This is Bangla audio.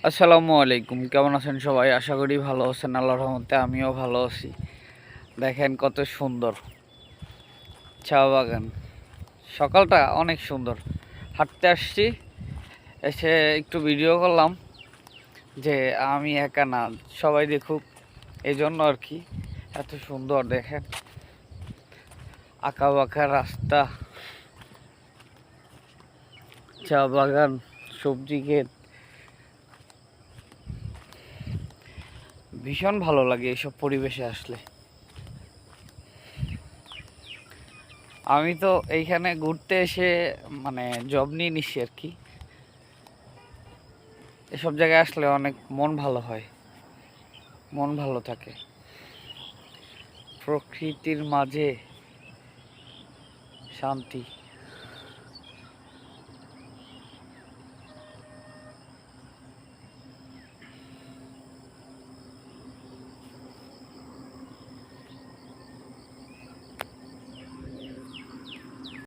আসসালামু আলাইকুম, কেমন আছেন সবাই? আশা করি ভালো আছেন। আল্লাহর রহমতে আমিও ভালো আছি। দেখেন কত সুন্দর চা বাগান। সকালটা অনেক সুন্দর। হাঁটতে আসছি, এসে একটু ভিডিও করলাম যে আমি একা না, সবাই দেখুক, এই জন্য আর কি। এত সুন্দর দেখেন, আঁকা বাঁকা রাস্তা, চা বাগান, সবজি ক্ষেত। ভীষণ ভালো লাগে এইসব পরিবেশে আসলে। আমি তো এইখানে ঘুরতে এসে মানে জব নিয়ে নিচ্ছি আর কি। এসব জায়গায় আসলে অনেক মন ভালো হয়, মন ভালো থাকে। প্রকৃতির মাঝে শান্তি।